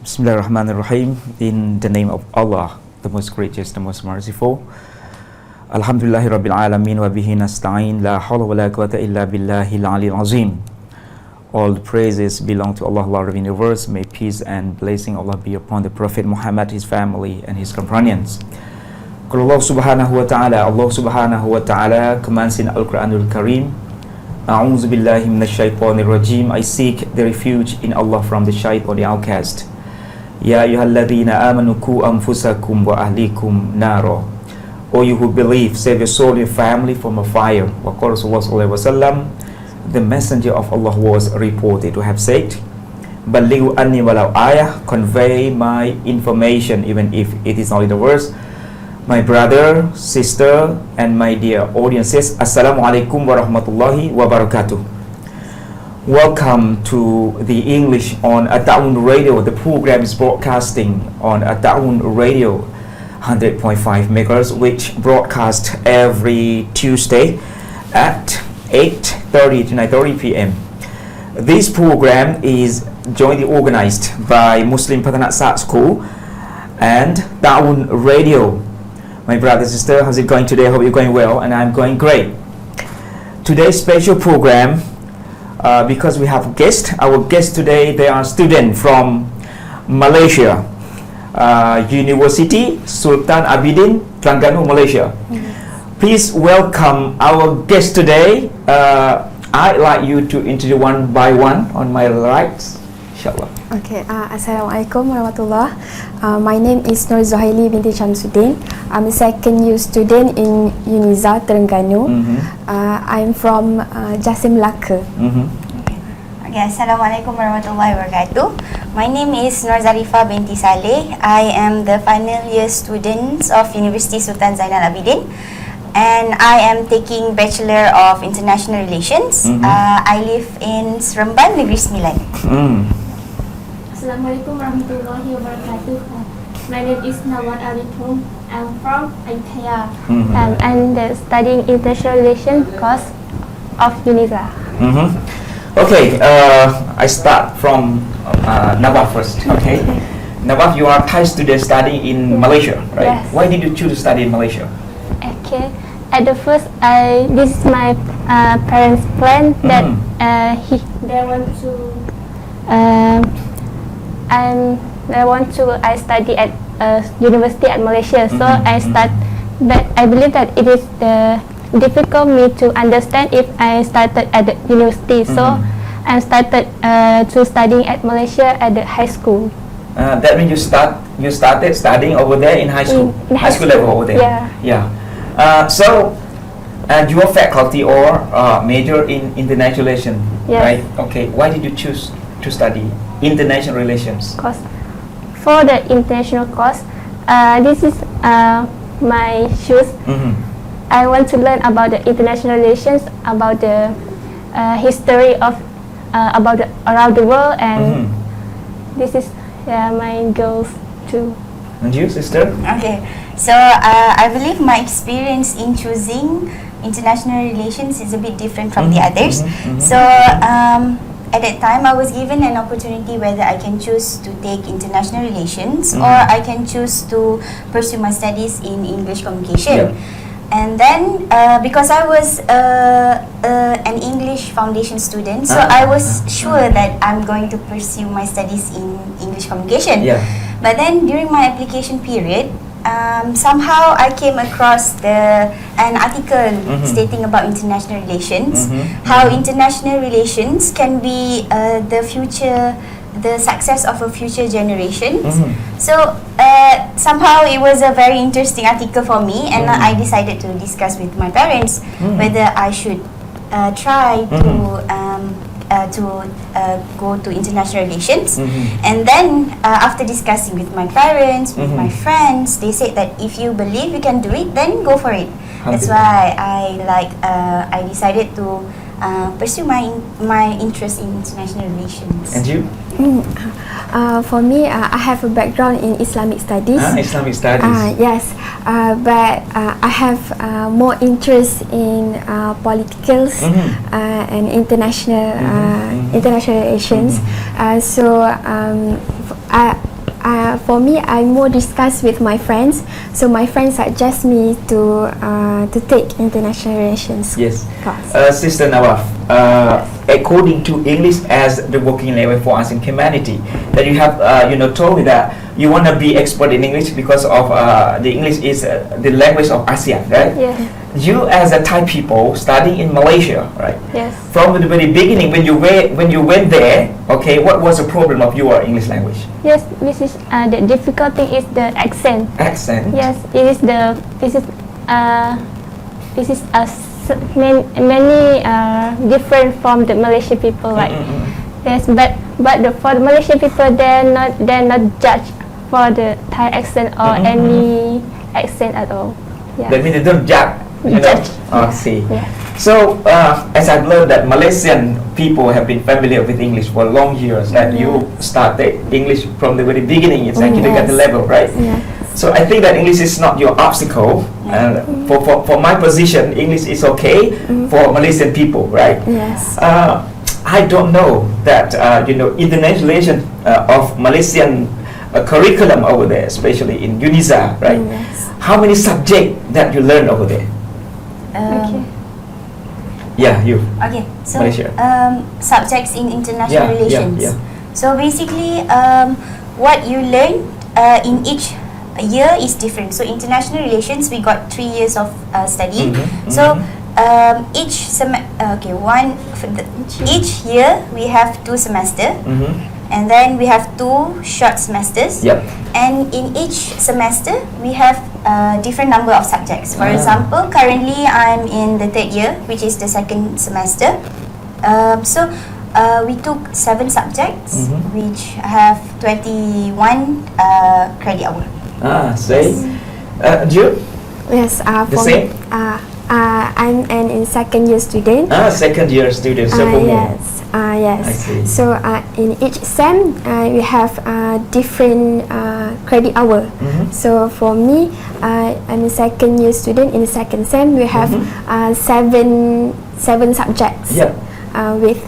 Bismillahirrahmanirrahim. In the name of Allah, the most gracious, the most merciful. Alhamdulillahi Rabbil Alamin wa bihi nasta'in. La hawla wa la quwwata illa billahil aliyyil azim. All praises belong to Allah, Lord of the universe. May peace and blessing of Allah be upon the Prophet Muhammad, his family and his companions. Allah subhanahu wa ta'ala commands in Al-Quranul Kareem, A'udhu billahi minash shaitanir rajim. I seek the refuge in Allah from the shaitan, the outcast. Ya ayyuhalladhina amanu ku anfusakum wa ahlikum naro. O you who believe, save your soul and your family from a fire. Wa qala sallallahu alaihi wasallam, the messenger of Allah was reported to have said, Balighu anni walau ayah, convey my information even if it is only the verse. My brother, sister, and my dear audiences, Assalamu alaikum warahmatullahi wabarakatuh. Welcome to the English on AJ.M Radio. The program is broadcasting on AJ.M Radio 100.5 MHz, which broadcast every Tuesday at 8:30 to 9:30 p.m. This program is jointly organized by Muslim Pathanat Sat School and AJ.M Radio. My brother, sister, how's it going today? I hope you're going well, and I'm going great. Today's special program, because we have guests. Our guests today, they are students from Malaysia, University Sultan Abidin, Terengganu, Malaysia. Please welcome our guest today. I'd like you to introduce one by one on my right, inshallah. Okay, Assalamualaikum warahmatullah. My name is Nur Zuhaili binti Shamsuddin. I'm a second year student in Uniza, Terengganu. I'm from Jasim Melaka. Okay, Assalamualaikum warahmatullahi wabarakatuh. My name is Nur Zarifa binti Saleh. I am the final year student of University Sultan Zainal Abidin, and I am taking Bachelor of International Relations. I live in Seremban, Negeri Sembilan. Assalamualaikum warahmatullahi wabarakatuh. My name is Nawad Arifum. I'm from Ayutthaya. I'm studying International Relations course of UNISA. Okay, I start from Nawaf first. Okay, Nawaf, you are a Thai student studying in Malaysia, right? Yes. Why did you choose to study in Malaysia? Okay. At the first, this is my parents' plan that they want to I study at university at Malaysia. So I start, but I believe that it is difficult me to understand if I started at the university. So I started to studying at Malaysia at the high school. That means you started studying over there in high school, In high school level over there. Yeah. So your faculty or major in international relations, Yes. right? Okay. Why did you choose to study international relations? Course. For the international course, this is my choice. I want to learn about the international relations, about the history of about around the world, and this is my goals too. And you, sister? Okay, so I believe my experience in choosing international relations is a bit different from the others. So at that time, I was given an opportunity whether I can choose to take international relations or I can choose to pursue my studies in English communication. And then, because I was an English foundation student, so I was sure that I'm going to pursue my studies in English communication. But then, during my application period, somehow I came across an article stating about international relations, how international relations can be the success of a future generation. So somehow it was a very interesting article for me, and I decided to discuss with my parents whether I should try to go to international relations. And then after discussing with my parents, with my friends, they said that if you believe you can do it, then go for it. That's why I decided to pursue my interest in international relations. And you? For me, I have a background in Islamic studies. Islamic studies. Yes, but I have more interest in politicals and international relations. So For me, I more discuss with my friends. So my friends suggest me to take international relations Yes. course. Sister Nawaf, according to English as the working language for us in humanity, that you have told me that you want to be expert in English because of the English is the language of ASEAN, right? Yes. You as a Thai people studying in Malaysia, right? Yes. From the very beginning, when you went there, okay, what was the problem of your English language? Yes. This is the difficult thing is the accent. Accent. Yes. This is many different from the Malaysian people, like. Yes, but for the Malaysian people, they're not judged for the Thai accent or any accent at all. Yeah. That means they don't judge. Judge. I see. Yeah. So, as I've learned that Malaysian people have been familiar with English for long years, and you started English from the very beginning. It's like kindergarten level, right? Yeah. So I think that English is not your obstacle. For my position, English is okay for Malaysian people, right? Yes. I don't know that international relation of Malaysian curriculum over there, especially in UNISA, right? Yes. How many subjects that you learn over there? Okay. Yeah, you. Okay, so Malaysia. Subjects in international relations. Yeah. So basically, what you learn in each year is different. So international relations, we got 3 years of study. So each year we have 2 semesters, and then we have 2 short semesters. Yep. And in each semester we have a different number of subjects. For example, currently I'm in the 3rd year, which is the 2nd semester. We took 7 subjects, which have 21 credit hour. Say, you? Yes. The For same? me, I'm an second year student. Second year student. So for me. Yes. Yes. I see. So in each sem, we have different credit hour. So for me, I'm a second year student. In the second sem, we have seven subjects. Yeah. With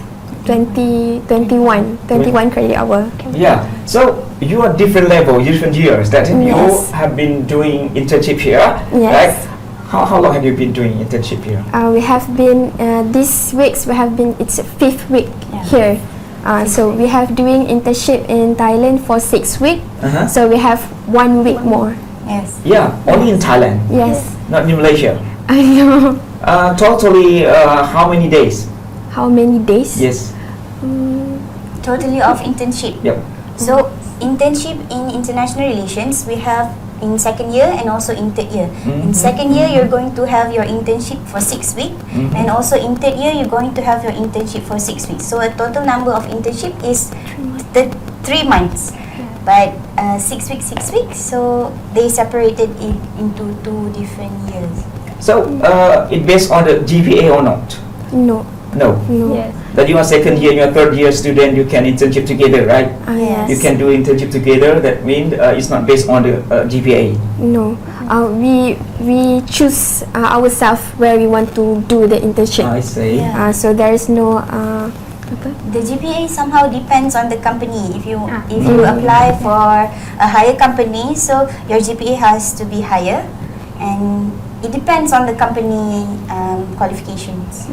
21 credit hour. Yeah. So you are different level, different years. That you Yes. have been doing internship here, Yes. right? How long have you been doing internship here? We have been this weeks. We have been. It's 5th week here. So we have doing internship in Thailand for 6 weeks. So we have 1 week more. Yes. Yeah, only in Thailand, Yes. not in Malaysia. I know. Totally, how many days? How many days? Yes. Totally of internship. Yep. So internship in international relations we have in 2nd year and also in 3rd year. In 2nd year you're going to have your internship for 6 weeks, and also in 3rd year you're going to have your internship for 6 weeks. So a total number of internship is 3 months, but 6 weeks, 6 weeks. So they separated it into 2 different years. So it based on the GPA or not? No. No. Yes. That you are second year, you are third year student, you can internship together, right? Yes. You can do internship together. That means it's not based on the GPA. No. We choose ourselves where we want to do the internship. I see. Yeah. So there is no. The GPA somehow depends on the company. If you apply for a higher company, so your GPA has to be higher, and it depends on the company qualifications.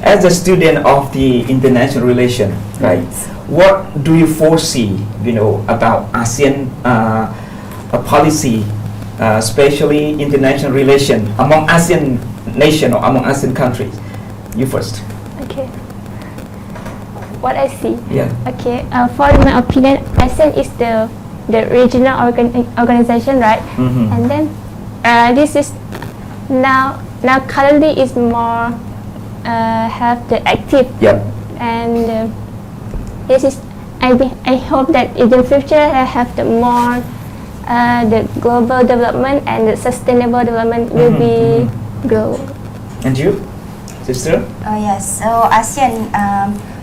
As a student of the international relation, right? What do you foresee, about ASEAN policy, especially international relation among ASEAN nation or among ASEAN countries? You first. Okay. What I see. Yeah. Okay. For my opinion, ASEAN is the regional organization, right? And then this is now currently is more have the active. Yep. And this is I hope that in the future I have the more the global development and the sustainable development will be grow. And you, sister? Yes, so ASEAN,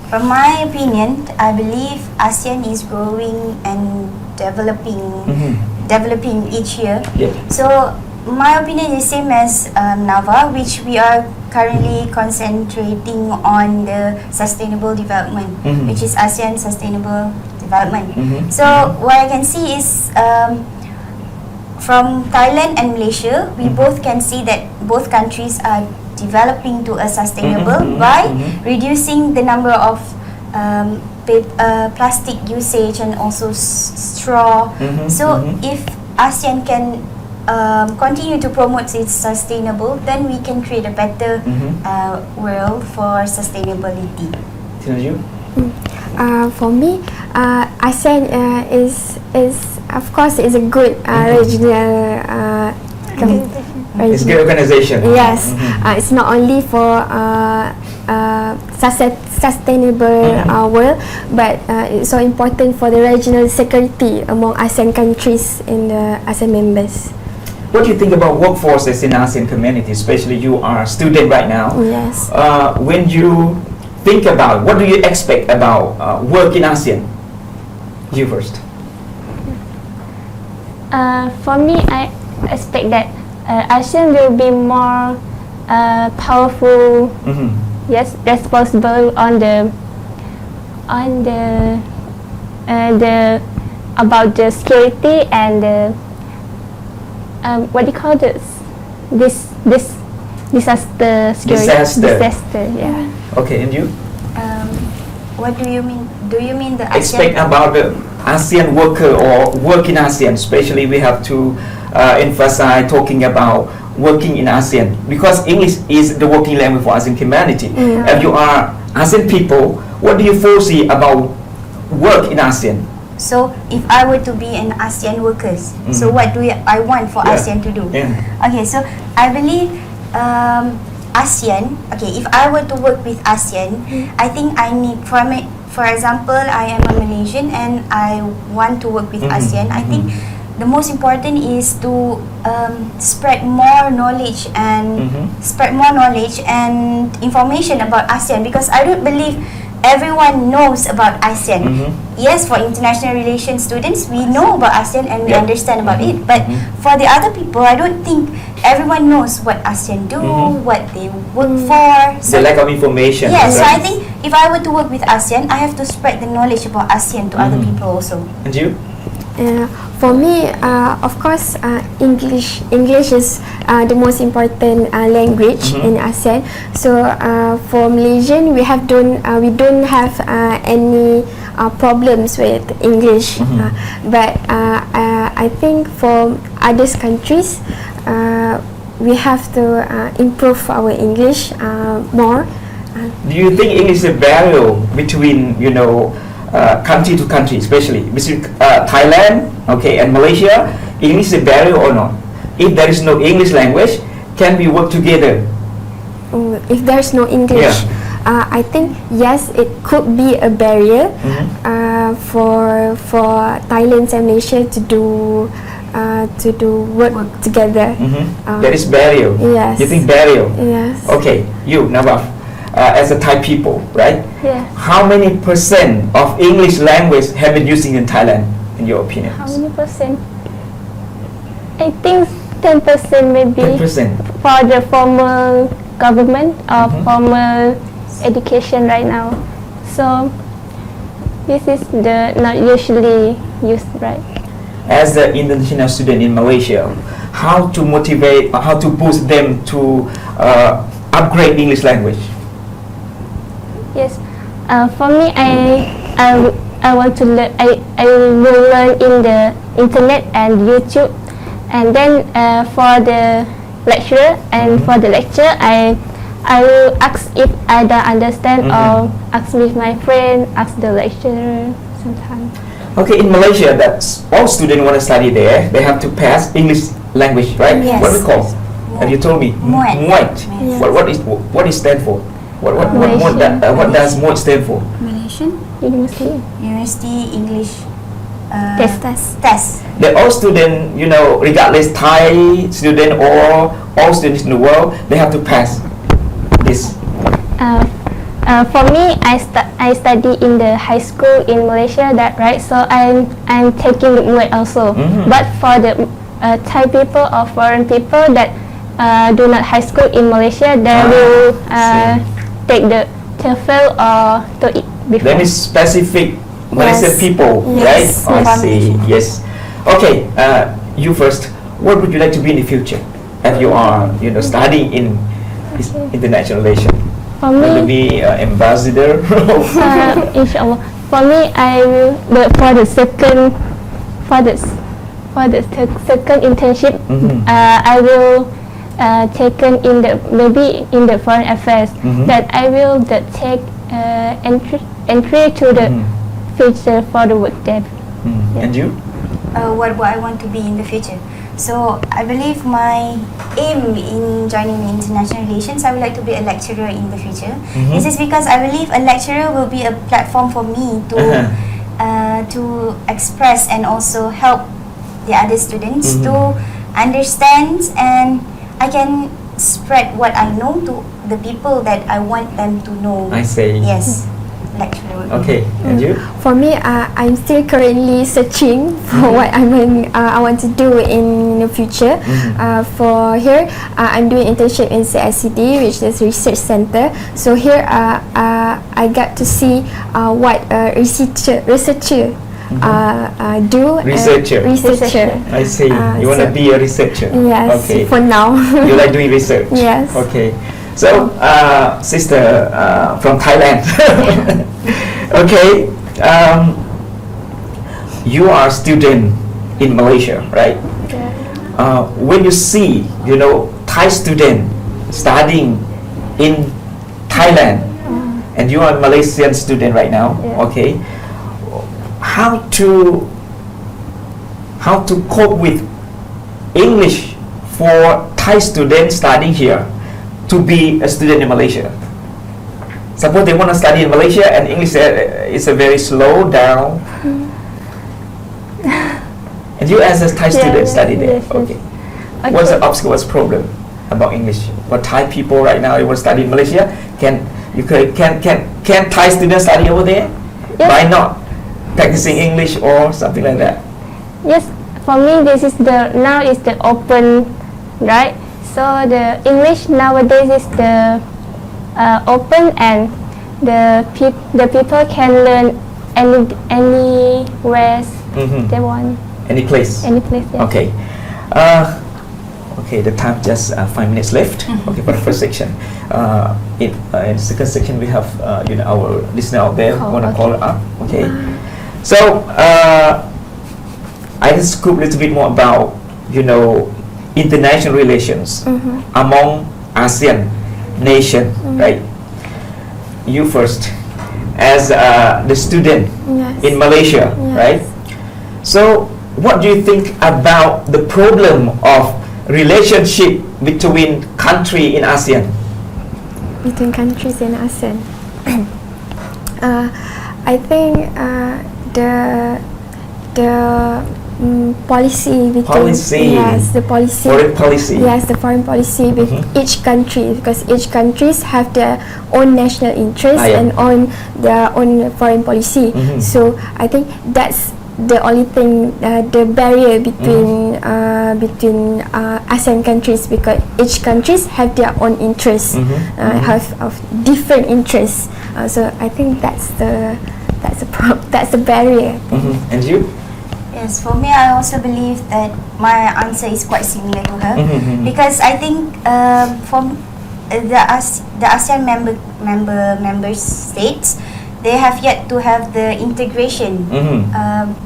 from my opinion, I believe ASEAN is growing and developing each year. Yep. So my opinion is same as Nava, which we are currently concentrating on the sustainable development, which is ASEAN Sustainable development. So what I can see is from Thailand and Malaysia, we both can see that both countries are developing to a sustainable by reducing the number of plastic usage and also straw. So if ASEAN can continue to promote its sustainable, then we can create a better world for sustainability. You? For me, ASEAN is of course is a good regional It's a good organization. Yes, it's not only for sustainable world, but it's so important for the regional security among ASEAN countries and the ASEAN members. What do you think about workforces in ASEAN community, especially you are a student right now? Yes. When you think about, what do you expect about work in ASEAN? You first. For me, I expect that ASEAN will be more powerful, yes, responsible on the about the security and what do you call this disaster security. Disaster, yeah. Okay, and you? What do you mean? Do you mean the Expect ASEAN? about the ASEAN worker or work in ASEAN, especially we have to emphasize talking about working in ASEAN, because English is the working language for ASEAN community. If you are ASEAN people, what do you foresee about work in ASEAN? So if I were to be an ASEAN workers, so what do I want for ASEAN to do? Okay, so I believe ASEAN, okay, if I were to work with ASEAN, I think I need, for example, I am a Malaysian and I want to work with ASEAN. I think the most important is to spread more knowledge and information about ASEAN, because I don't believe everyone knows about ASEAN. Yes, for international relations students, we know about ASEAN and we understand about it. But for the other people, I don't think everyone knows what ASEAN do, what they work for. So The lack of information. yes, so right? I think if I were to work with ASEAN, I have to spread the knowledge about ASEAN to other people also. And you? For me, of course, English is the most important language in ASEAN. So for Malaysian, we don't have any problems with English. But I think for other countries, we have to improve our English more. Do you think English is a barrier between, country to country, especially between Thailand, okay, and Malaysia? English is a barrier or not? If there is no English language, can we work together? If there's no English, I think yes, it could be a barrier for Thailand and Malaysia to do work together. There is barrier. Yes. You think barrier? Yes. Okay, you Nawaf, as a Thai people, right? Yeah. How many percent of English language have been using in Thailand, in your opinion? How many percent? I think 10% maybe 10%. for the formal government or formal education right now. So this is the not usually used, right? As the international student in Malaysia, how to motivate, how to boost them to upgrade English language? Yes. For me, I want to learn. I will learn in the internet and YouTube, and then for the lecturer and for the lecture, I will ask if I don't understand or ask with my friend, ask the lecturer sometimes. Okay, in Malaysia, that's all students want to study there. They have to pass English language, right? Yes. What we call? Have you told me? Muat. Muat. Yes. What is stand for? What does Muat stand for? Malaysian University English test. test. That all students, regardless Thai student or all students in the world, they have to pass this. For me, I study in the high school in Malaysia, that right? So I'm taking the MUET also. But for the Thai people or foreign people that do not high school in Malaysia, they will take the TOEFL or TOEIC before. There is specific Malaysian people, right? Yes. I Yes. see. Yes. Okay. You first. What would you like to be in the future? As you are, studying in international relations. For Will you me, be ambassador? inshallah. For me, I will for the second second internship. Mhm. I will taken in the maybe in the foreign affairs Mhm. that I will take entry to the Mhm. future for the work there. And you? What I want to be in the future. So I believe my aim in joining the international relations, I would like to be a lecturer in the future. Mhm. This is because I believe a lecturer will be a platform for me to express and also help the other students Mhm. to understand, and I can spread what I know to the people that I want them to know. I see. Yes, lecturer. Okay. And you? For me, I'm still currently searching for what I want to do in the future. Mhm. For here, I'm doing internship in CSCD, which is Research Center. So here, I got to see what researcher do. Researcher. Researcher. I see. You want to so- be a researcher? Yes, Okay. for now. You like doing research? Yes. Okay. So, sister from Thailand. Okay. You are a student in Malaysia, right? When you see, Thai student studying in Thailand, and you are a Malaysian student right now, Yeah. okay? How to cope with English for Thai students studying here to be a student in Malaysia? Suppose they want to study in Malaysia and English is a very slow down. And you as a Thai student study there. yes, yes. Okay. What's the obstacle, what's the problem about English? For Thai people right now, you want to study in Malaysia, can Thai students study over there? Yes. By not practicing English or something like that? Yes, for me this is now is the open, right? So the English nowadays is the open, and the people can learn anywhere Mhm. they want, Any place? any place. Yeah. Okay. Okay, the time just 5 minutes left. Okay, for the first section. In the second section, we have our listener out there want to call up. Okay. So I just scoop a little bit more about international relations among ASEAN nation, right? You first, as the student Yes. in Malaysia, Yes. right? So, what do you think about the problem of relationship between country in ASEAN? Between countries in ASEAN. I think the policy between the policy, foreign policy. Yes, the foreign policy with each country, because each countries have their own national interests Yeah. and their own foreign policy. So I think that's the only thing, the barrier between ASEAN countries, because each countries have their own interests, have of different interests. So I think that's the barrier. And you? Yes, for me, I also believe that my answer is quite similar to her, because I think from the ASEAN member states, they have yet to have the integration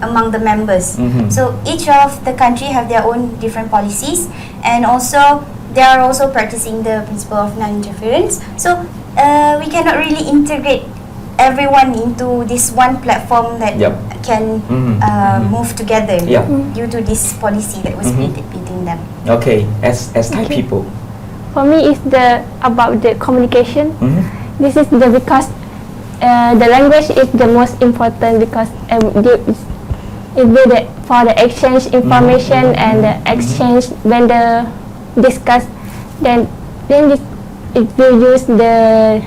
among the members. So each of the country have their own different policies, and also they are also practicing the principle of non-interference. So we cannot really integrate everyone into this one platform that can move together due to this policy that was created between them. Okay, as Thai people. For me, it's about the communication. This is because the language is the most important, because for the exchange information and the exchange when the discuss, then it will use the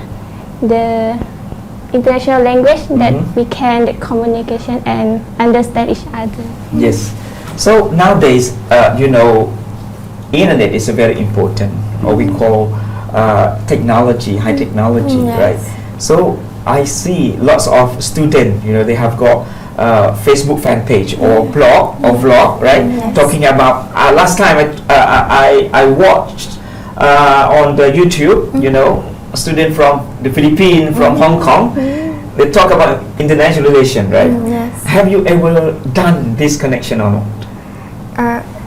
international language that we can communication and understand each other. Yes. So nowadays, internet is a very important, or we call technology, high technology, Yes. right? So I see lots of students, they have got Facebook fan page or blog or vlog, right? Yes. Talking about last time I watched on the YouTube, a student from the Philippines, from Hong Kong. They talk about international relation, right? Yes. Have you ever done this connection or not?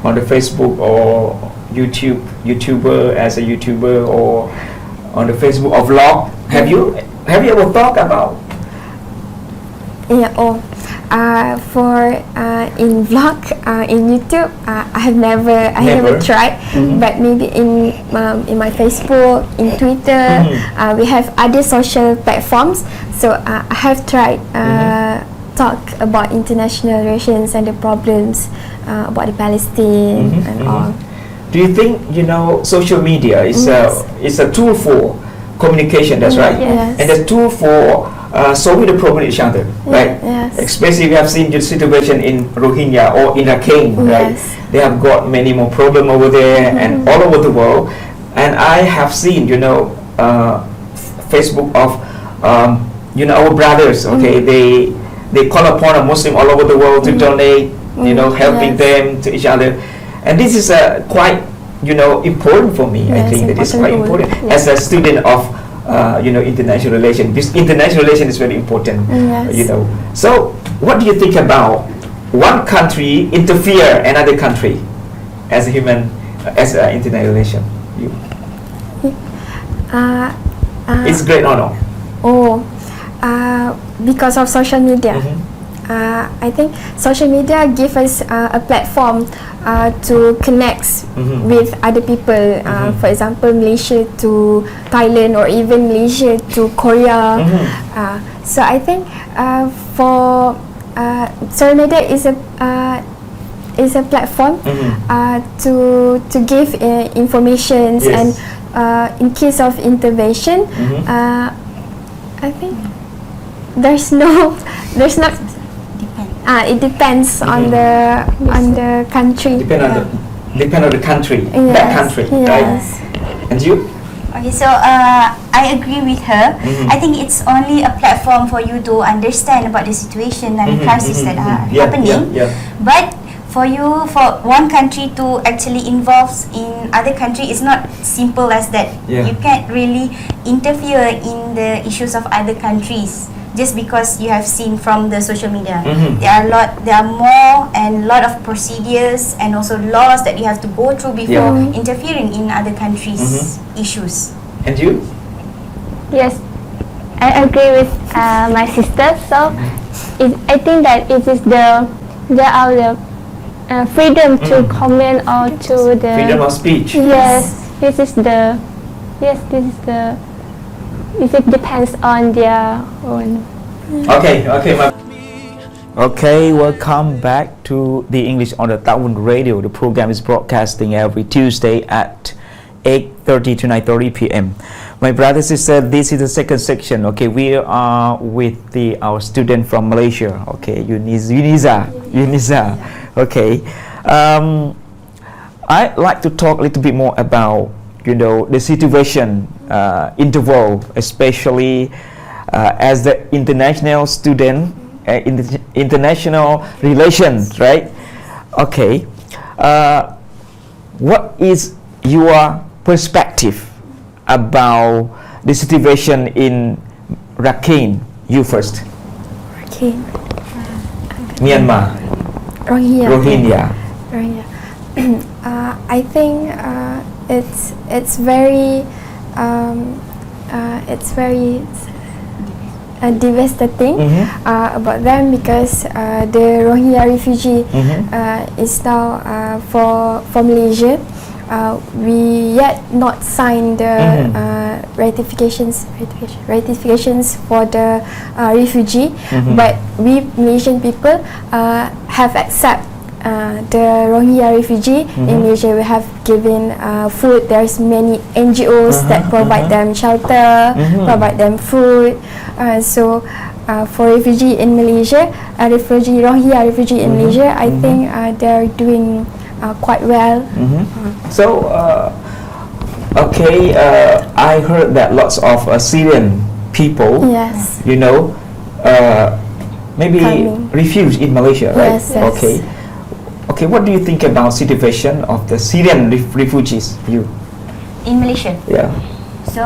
On the Facebook or YouTuber as a YouTuber, or on the Facebook or vlog? Have you ever thought about? Yeah. For in vlog in YouTube, I have never tried. But maybe in my Facebook, in Twitter, we have other social platforms. So I have tried talk about international relations and the problems about the Palestine and all. Do you think social media is a tool for communication? That's right. Yes. And a tool for solving the problem each other, right? Yes. Especially we have seen the situation in Rohingya or in Rakhine, right? Yes. They have got many more problems over there and all over the world. And I have seen, Facebook of, our brothers. Okay, they call upon a Muslim all over the world to donate, helping them to each other. And this is quite, important for me. I Yes, think that is quite important. important as a student of international relation. This international relation is very important. Yes. So what do you think about one country interfere another country as an international relation? It's great or no? Because of social media. I think social media give us a platform to connect with other people. For example, Malaysia to Thailand, or even Malaysia to Korea. So I think for social media is a platform to give information. Yes. And in case of intervention, I think there's not. It depends on the country. Depend on the country. Yes, That country, right? yes. And you? Okay, so I agree with her. I think it's only a platform for you to understand about the situation and crises that are happening. Yeah. But for one country to actually involve in other country, it's not simple as that. Yeah. You can't really interfere in the issues of other countries just because you have seen from the social media. There are more and lot of procedures and also laws that you have to go through before interfering in other countries' issues. And you? Yes, I agree with my sister. So I think that it is there are the freedom to comment or to the Freedom of speech. Yes, this is the. It depends on their own. Okay, welcome back to the English on the Tawun Radio. The program is broadcasting every Tuesday at 8:30 to 9:30 p.m. My brothers and sisters, this is the second section. Okay, we are with our student from Malaysia. Okay, Uniza. Okay, I'd like to talk a little bit more about the situation in the world, especially as the international student in the international relations, right? Okay, what is your perspective about the situation in Rakhine? You first. Rakhine. Myanmar. Rohingya. I think it's very devastating about them, because the Rohingya refugee is now for Malaysia. We yet not signed the ratifications for the refugee, but we Malaysian people have accepted the Rohingya refugee in Malaysia. We have given food. There's many NGOs that provide them shelter, provide them food. So for refugee in Malaysia, Rohingya refugee in Malaysia, I think they're doing quite well. So, I heard that lots of Syrian people, Yes. you know, maybe Coming. refuge in Malaysia, right? Yes, yes. Okay. Okay, what do you think about situation of the Syrian refugees? You, In Malaysia. yeah. So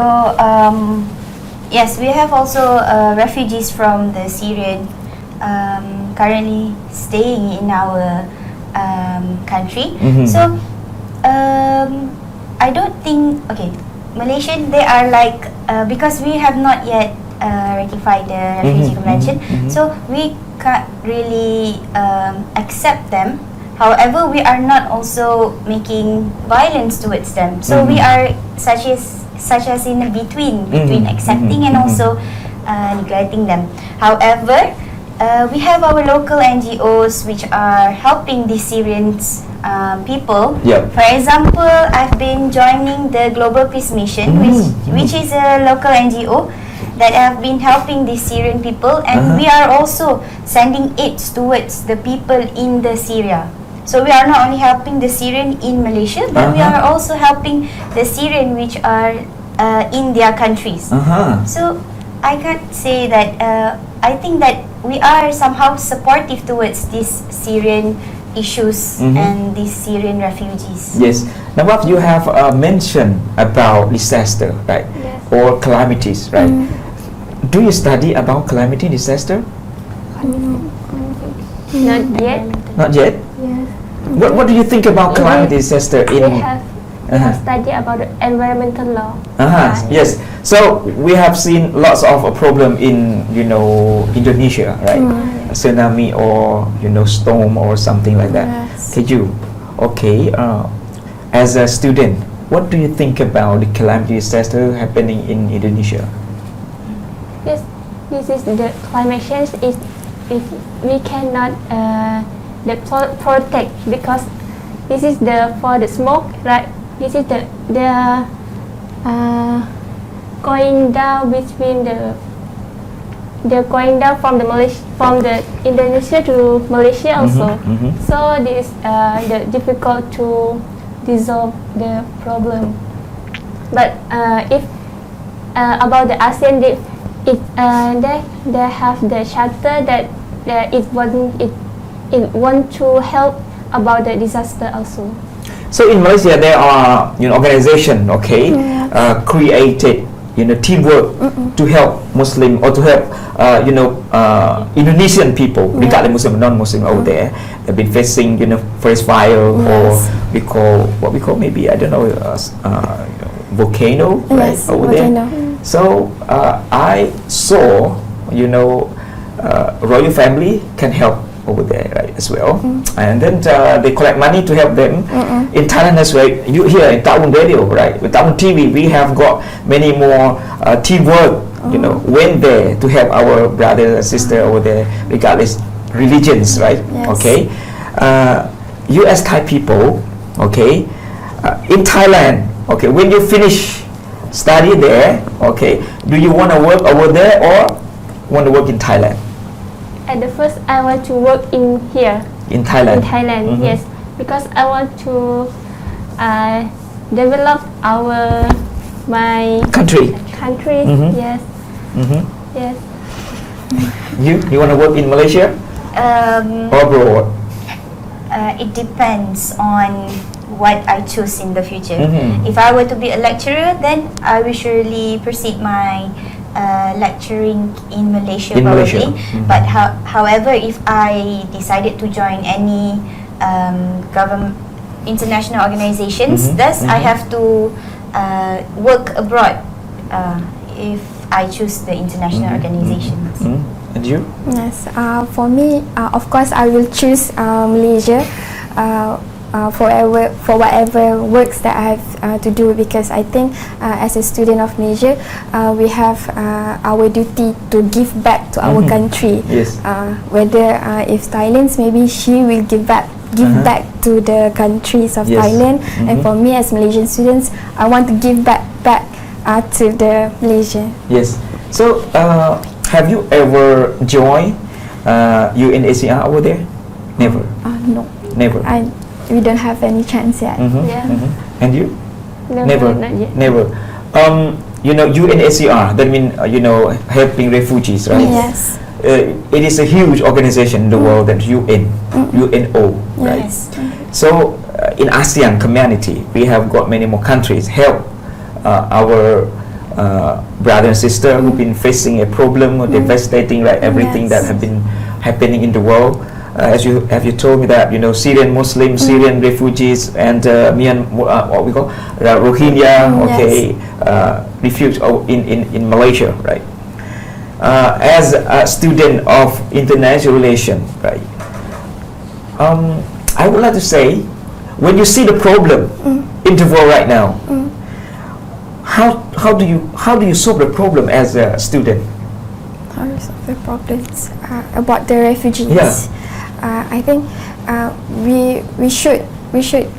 yes, we have also refugees from the Syrian currently staying in our country. Mhm. So I don't think Malaysian, they are like because we have not yet ratified the refugee Mhm, convention, mhm, mhm. so we can't really accept them. However, we are not also making violence towards them. So we Mhm. are such as in a between Mhm, accepting mhm, and mhm. also neglecting them. However, we have our local NGOs which are helping the Syrians people. Yep. For example, I've been joining the Global Peace Mission, which is a local NGO that have been helping the Syrian people, and we are also sending aid towards the people in the Syria. So we are not only helping the Syrian in Malaysia, but we are also helping the Syrian which are in their countries. So I can't say that. I think that we are somehow supportive towards these Syrian issues and these Syrian refugees. Yes. Now, what you have mentioned about disaster, right? Yes. Or calamities, right? Do you study about calamity disaster? Not yet. Not yet. Yes. What do you think about calamity disaster We in? have studied about the environmental law. Yes. So we have seen lots of a problem in Indonesia, right? A tsunami or storm or something like that. Yes. Okay, as a student, what do you think about the calamity disaster happening in Indonesia? Yes, this is the climate change. Is we cannot protect because this is for the smoke, right? This is the going down between the going down from the Indonesia to Malaysia also. So this the difficult to resolve the problem. But if about the ASEAN, they have the charter that it want to help about the disaster also. So in Malaysia, there are organization, created teamwork to help Muslim or to help Indonesian people, regardless Muslim or non-Muslim over there. They've been facing forest fire or what we call maybe volcano, right, Yes, over volcano. there. So I saw royal family can help over there, right, as well. And then they collect money to help them. In Thailand as well, you here in Taun Radio, right, with Taun TV, we have got many more teamwork, went there to help our brother and sister over there, regardless religions, right? Yes. Okay. You as Thai people, in Thailand, when you finish study there, do you want to work over there or want to work in Thailand? At the first, I want to work in here. In Thailand. In Thailand, yes, because I want to develop my Country. country. Yes, yes. You want to work in Malaysia or abroad? It depends on what I choose in the future. Mhm. If I were to be a lecturer, then I will surely proceed my lecturing in Malaysia In probably. Malaysia. Mhm. But however, if I decided to join any government international organizations, thus I have to work abroad if I choose the international organizations. And you? Yes. For me, of course, I will choose Malaysia for whatever works that I have to do, because I think as a student of Malaysia, we have our duty to give back to our country. Yes. Whether if Thailand, maybe she will give back to the countries of Yes. Thailand, and for me as Malaysian students, I want to give back to the Malaysia. Yes. So, have you ever joined UNHCR over there? Never. No, Never. we don't have any chance yet. Yeah. And you? Never, not yet. Never. UNHCR, that means helping refugees, right? Yes. It is a huge organization in the world, that UNO, right? Yes. So in ASEAN community, we have got many more countries help our brother and sister who've been facing a problem or devastating, like everything that have been happening in the world. As you told me that Syrian Muslims, Syrian refugees, and what we call Rohingya, refugees in Malaysia, right? As a student of international relations, right? I would like to say, when you see the problem in the world right now, how do you solve the problem as a student? How to solve the problems about the refugees? Yeah. I think we should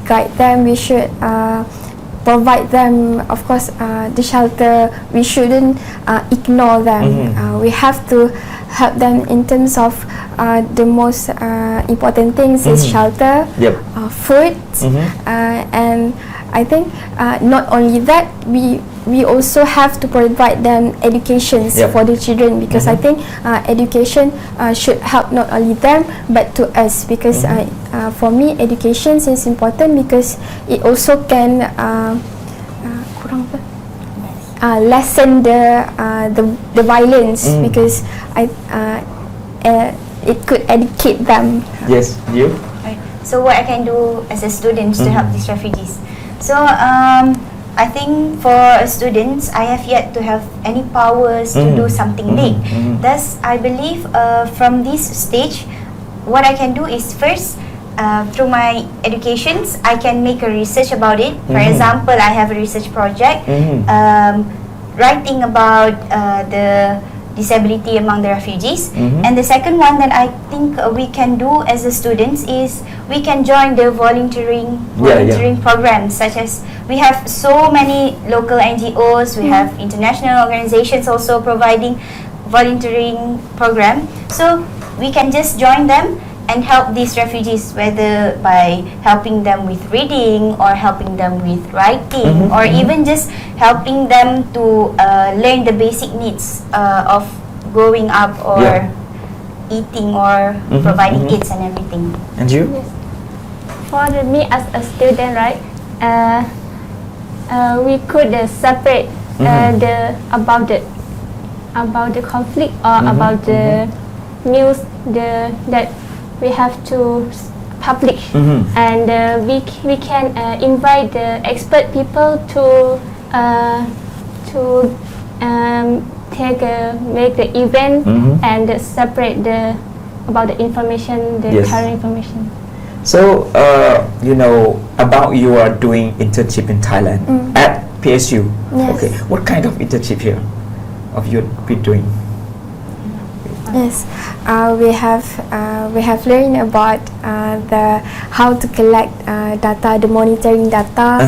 guide them. We should provide them, of course, the shelter. We shouldn't ignore them. We have to help them in terms of the most important things is shelter, food, and I think not only that, we also have to provide them education for the children, because I think education should help not only them but to us, because for me education is important because it also can lessen the violence, because it could educate them. Yes, you? Right. So what I can do as a student to help these refugees? So I think for students, I have yet to have any powers to do something big. Thus, I believe from this stage, what I can do is first, through my educations, I can make a research about it. For example, I have a research project writing about the disability among the refugees. And the second one that I think we can do as a students is we can join the volunteering programs, such as we have so many local NGOs, we have international organizations also providing volunteering program. So we can just join them and help these refugees, whether by helping them with reading or helping them with writing, or even just helping them to learn the basic needs of growing up or eating or providing kids and everything. And you? Yes. For me as a student, right? We could separate about the conflict or about the news that we have to publish, and we can invite the expert people to make the event and separate about the information, the current information. So about you are doing internship in Thailand at PSU. Yes. Okay, what kind of internship here of you been doing? Yes, we have learned about how to collect data, the monitoring data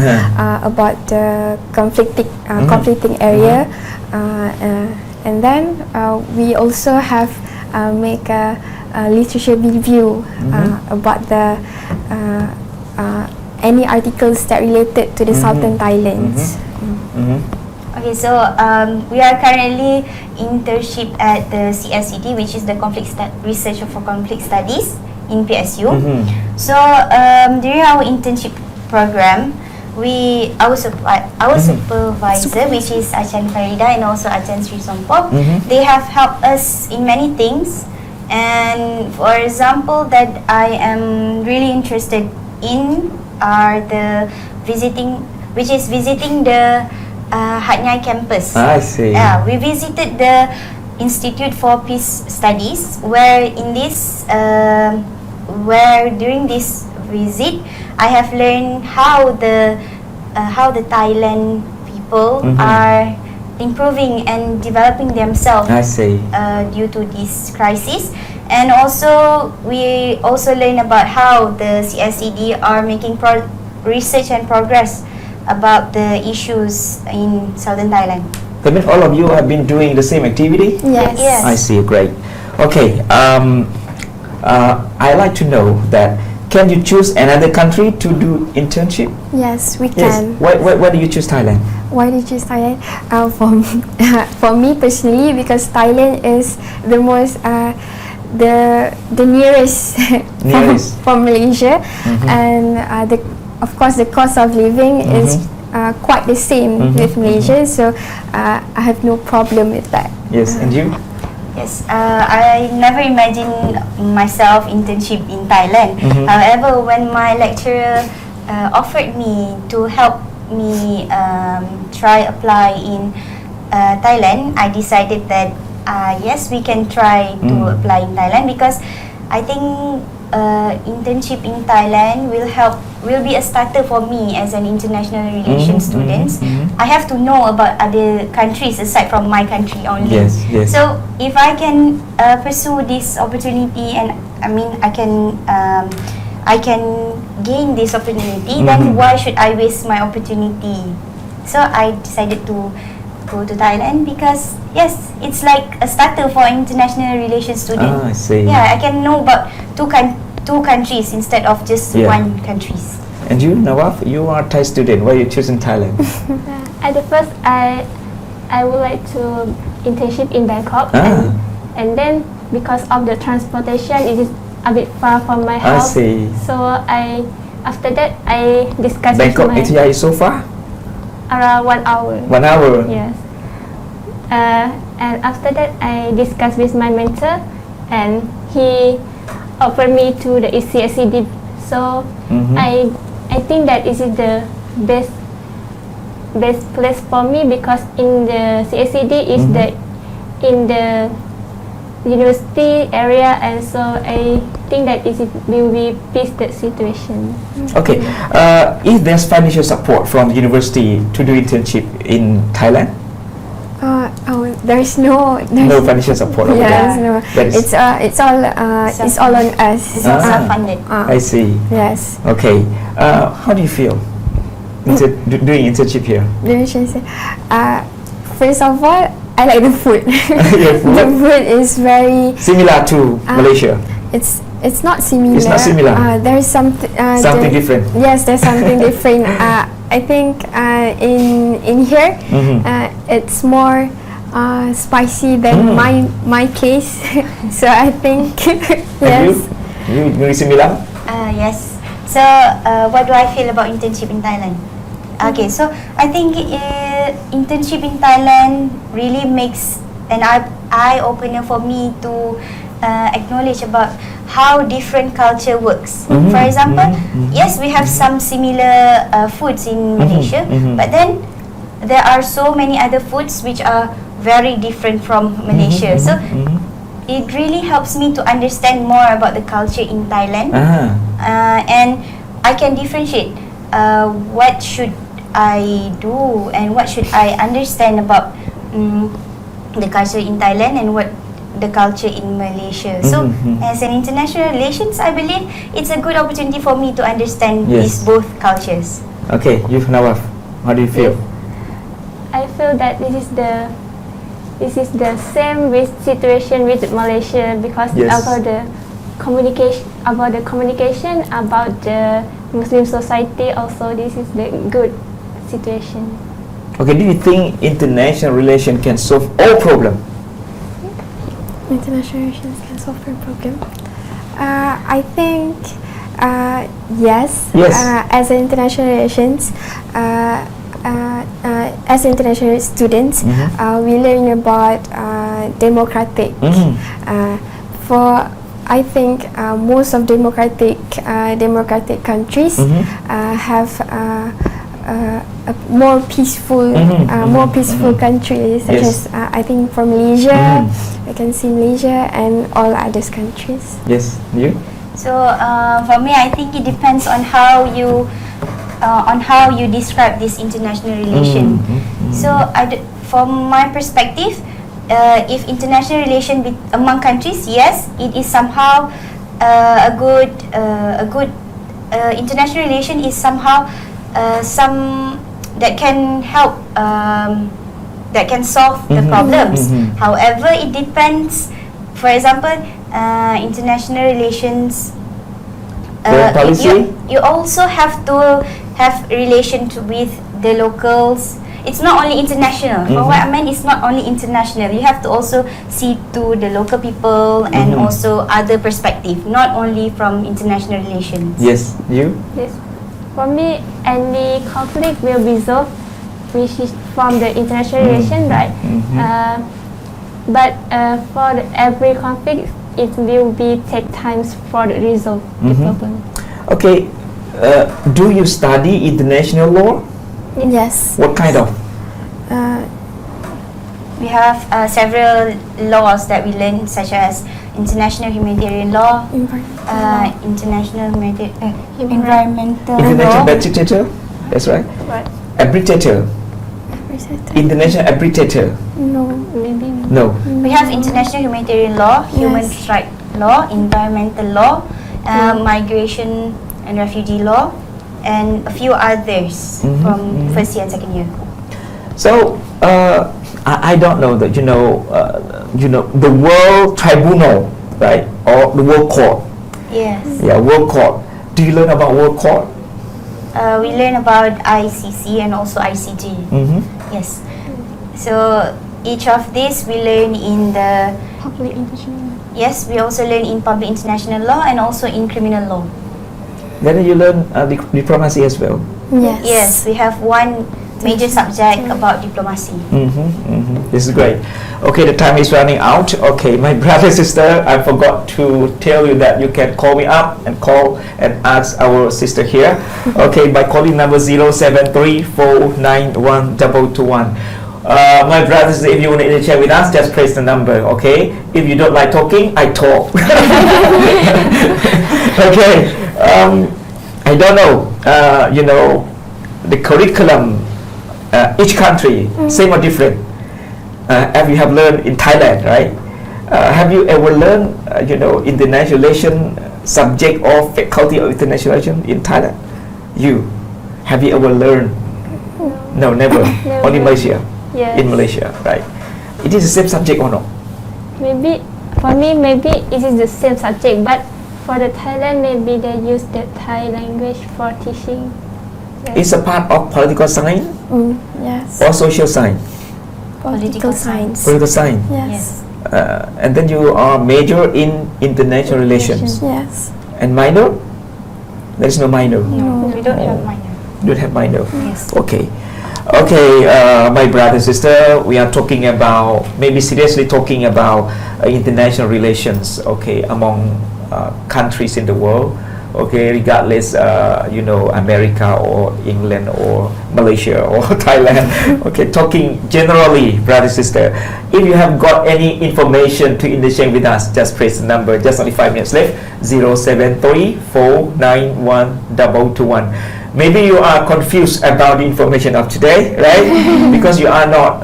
about the conflicting area, and then we also have make a literature review about the any articles that related to the Southern Thailands. Okay, so we are currently internship at the CSCD, which is the Research for Conflict Studies in PSU. So during our internship program, our supervisor, which is Achan Farida and also Achan Sri Sompo, they have helped us in many things. And for example, that I am really interested in are the visiting the Hat Nhai campus. I see. Yeah, we visited the Institute for Peace Studies, where during this visit, I have learned how the Thailand people are improving and developing themselves. I see. Due to this crisis, and also we also learn about how the CSCD are making research and progress about the issues in Southern Thailand. That means all of you have been doing the same activity? Yes. I see, great. Okay, I like to know that, can you choose another country to do internship? Yes, we Yes. can. Why do you choose Thailand? Why did you choose Thailand? For me personally, because Thailand is the most the nearest, from Malaysia, and of course the cost of living is quite the same with Malaysia, so I have no problem with that. Yes, and you? Yes, I never imagined myself internship in Thailand. However, when my lecturer offered me to help me try apply in Thailand, I decided that yes, we can try to apply in Thailand, because I think internship in Thailand will be a starter for me as an international relations student. I have to know about other countries aside from my country only. Yes, yes. So if I can pursue this opportunity, and I mean I can gain this opportunity, then why should I waste my opportunity? So I decided to go to Thailand, because yes, it's like a starter for international relations student. I see. Yeah, I can know about two countries instead of just one countries. And you, Nawaf, you are Thai student. Why you choosing Thailand? At the first, I would like to internship in Bangkok, and then because of the transportation, it is a bit far from my house. I see. So after that I discussed Bangkok, with ATI is so far? around 1 hour. 1 hour? Yes. And after that I discussed with my mentor, and he offered me to the CSCD. So I think that is the best place for me, because in the CSCD is in the university area, and so I think that it will be peace the situation. Okay. If there's financial support from the university to do internship in Thailand? There's no financial support over yes, there. no. That is- It's all on us. It's all self-funded. I see. Yes. Okay. How do you feel doing internship here? First of all, I like the food. Your food? The food is very Similar to Malaysia? It's not similar. It's not similar? There's something Something different? Yes, there's something different. I think in here it's more spicy than my place. So I think yes. You similar? Yes. So what do I feel about internship in Thailand? Okay, so I think internship in Thailand really makes an eye-opener for me to acknowledge about how different culture works. For example, yes, we have some similar foods in Malaysia, but then there are so many other foods which are very different from Malaysia. So it really helps me to understand more about the culture in Thailand, and I can differentiate what should I do and what should I understand about the culture in Thailand and what the culture in Malaysia. So as an international relations, I believe it's a good opportunity for me to understand these both cultures. Okay, you Nawaf, how do you feel? I feel that this is the same with situation with Malaysia, because about the communication about the Muslim society, also this is the good situation. Okay, do you think international relation can solve all problem? International relations can solve the problem. I think yes. Yes. As an international relations, as international students, we learn about democratic. For I think most of democratic countries have a more peaceful countries, such as I think from Malaysia. I can see Malaysia and all other countries. Yes, you? So for me, I think it depends on how you describe this international relation. So from my perspective, if international relation among countries, yes, it is somehow a good international relation is somehow some that can help, that can solve the problems. However, it depends. For example, international relations, policy? you also have to have relation with the locals, it's not only international. For what I meant, it's not only international. You have to also see to the local people and also other perspective, not only from international relations. Yes, you? Yes. For me, any conflict will be resolved, which is from the international relation, right? But for every conflict, it will be take times for the resolve the problem. Okay, do you study international law? Yes. What kind of? We have several laws that we learn, such as international humanitarian law, international environmental International law. Arbiter? That's right. Right. Arbitrator. International arbitrator. No. Maybe. No. We have international humanitarian law, human Yes. rights law, environmental law, migration and refugee law, and a few others from first year and second year. So I don't know that you know the World Tribunal, right, or the World Court. Yes. Yeah, World Court. Do you learn about World Court? We learn about ICC and also ICJ. Yes. So each of these we learn in the Public international. yes, we also learn in public international law and also in criminal law. Then you learn diplomacy as well. Yes. Yes, we have one major subject about diplomacy. This is great. Okay, the time is running out. Okay, my brother, sister, I forgot to tell you that you can call me up and call and ask our sister here. Okay, by calling number 0734912221. My brothers, if you want to interchange with us, just press the number. Okay, if you don't like talking, I talk. Okay, I don't know. The curriculum. Each country, same or different. As you have learned in Thailand, right? Have you ever learned, international relation subject or faculty of international relation in Thailand? Have you ever learned? No, never. Never. Only Malaysia. Yes. In Malaysia, right? It is the same subject or no? Maybe for me, maybe it is the same subject, but for the Thailand, maybe they use the Thai language for teaching. It's a part of political science Yes. or social science? Political science. Political science. Yes. And then you are major in international relations. Yes. And minor? There is no minor. No, we don't have minor. You don't have minor. Yes. Okay. My brother and sister, we are talking about, maybe seriously talking about international relations, among countries in the world, regardless, America or England or Malaysia or Thailand, talking generally, brother and sister. If you have got any information to interchange with us, just press the number, just only 5 minutes left, 0734912221. Maybe you are confused about the information of today, right? Because you are not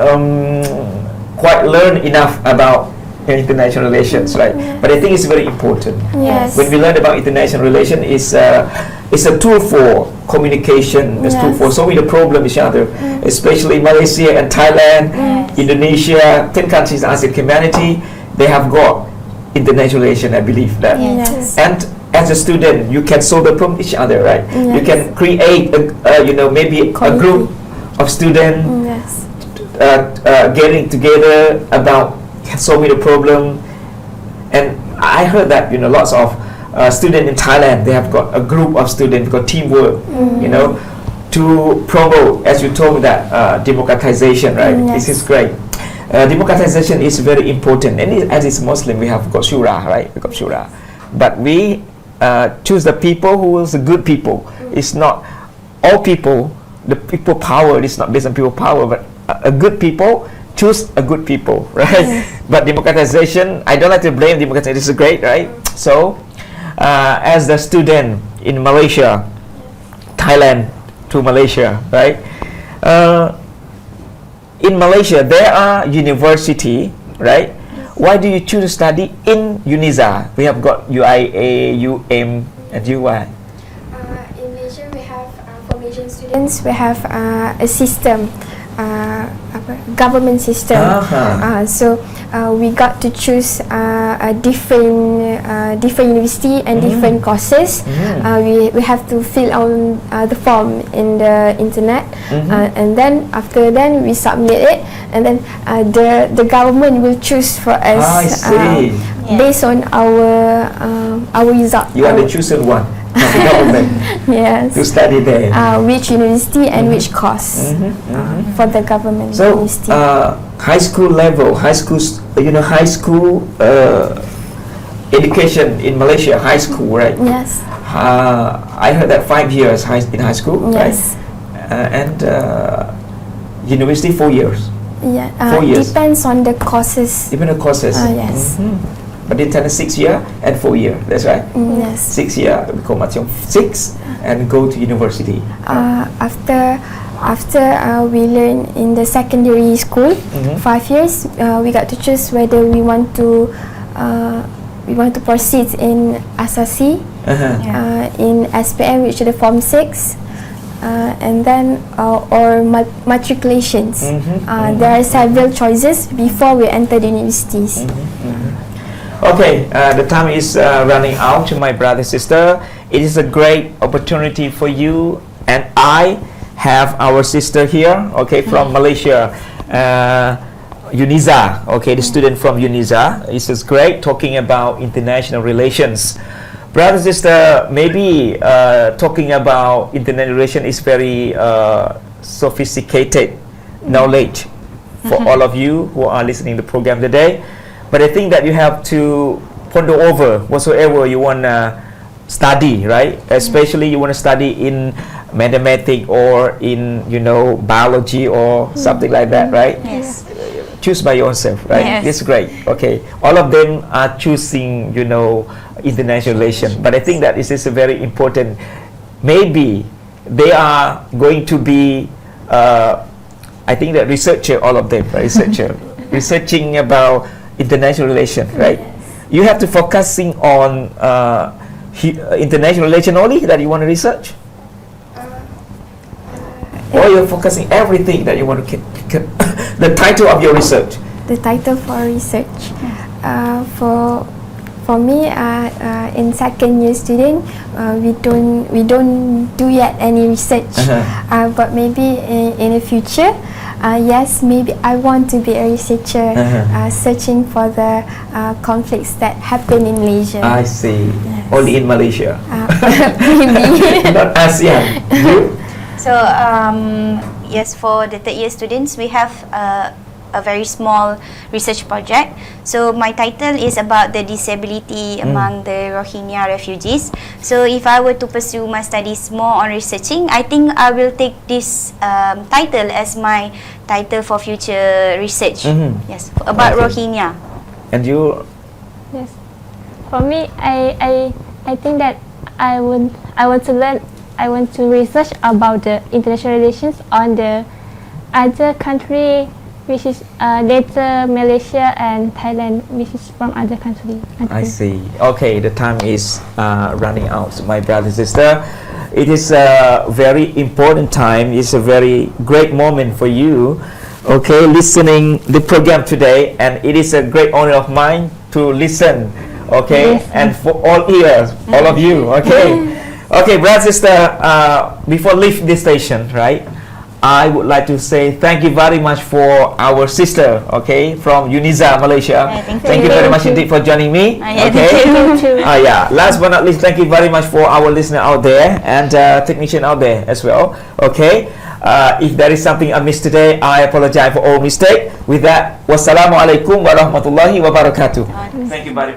quite learned enough about international relations, right? But I think it's very important. Yes. When we learn about international relation, it's a tool for communication. It's a tool for solving the problem each other, especially Malaysia and Thailand, Indonesia, 10 countries in ASEAN community. They have got international relation, I believe that. Yes. And as a student, you can solve the problem each other, right? You can create, maybe a group of students Yes. getting together about solving the problem. And I heard that lots of students in Thailand, they have got a group of students, got teamwork, to promote, as you told me, that democratization, right? This is great. Democratization is very important, and as it's Muslim, we have got shura, right? We got shura, but we choose the people who is the good people. It's not all people. The people power is not based on people power, but a good people choose a good people, right? But democratization, I don't like to blame democratization. This is great, right? So, as the student in Malaysia, Thailand to Malaysia, right? In Malaysia, there are university, right? Why do you choose to study in UNIZA? We have got UIA, UM, and UI. In Malaysia, we have for Malaysian students, we have a system government system. So we got to choose a different university and different courses. We have to fill out the form in the internet, and then after then we submit it, and then the government will choose for us based on our result. You are the chosen one from the government Yes. to study there. Which university and which course for the government So, university. high school level, high school education in Malaysia, high school, right? Yes. I heard that 5 years in high school, Yes. right? And university 4 years. Yeah. 4 years. Depends on the courses. Even the courses. Yes. But they tell 6 year and 4 year. That's right. Yes. 6 year become macam 6 and go to university. After we learn in the secondary school, 5 years, we got to choose whether we want to proceed in SRC, in SPM, which is the Form 6, and then or matriculations. There are several choices before we enter the universities. Okay, the time is running out, my brother sister. It is a great opportunity for you, and I have our sister here, okay, from Malaysia, UNIZA, okay, the student from UNIZA. This is great, talking about international relations. Brother sister, maybe talking about international relations is very sophisticated knowledge for all of you who are listening to the program today. But I think that you have to ponder over whatsoever you want to study, right? Especially you want to study in mathematics or in, biology or something like that, right? Yes. Choose by yourself, right? Yes. This is great. Okay. All of them are choosing, international relation. But I think that this is a very important. Maybe they are going to be, I think that researcher, all of them, right? Researcher, researching about international relation, right? You have to focusing on international relation only that you want to research, or you're focusing everything that you want to the title of your research. The title for research, for me, in second year student, we don't do yet any research, but maybe in the future. Yes, maybe I want to be a researcher, searching for the conflicts that happen in Malaysia. I see. Yes. Only in Malaysia. Maybe. Not ASEAN. You? So yes, for the third year students, we have a very small research project. So my title is about the disability among the Rohingya refugees. So if I were to pursue my studies more on researching, I think I will take this title as my title for future research. Yes, about Rohingya. And you? Yes. For me, I think that I want to learn. I want to research about the international relations on the other country, which is later Malaysia and Thailand, which is from other country. I see. Okay, the time is running out, my brother and sister. It is a very important time. It's a very great moment for you, okay, listening the program today, and it is a great honor of mine to listen, okay, and for all ears, all of you, okay. Okay, brother, sister, before leave this station, right, I would like to say thank you very much for our sister, okay, from UNIZA, Malaysia. Thank you very much indeed for joining me. Okay. Yeah. Last but not least, thank you very much for our listener out there and technician out there as well. Okay. If there is something I missed today, I apologize for all mistake. With that, wassalamualaikum warahmatullahi wabarakatuh. Thank you very much.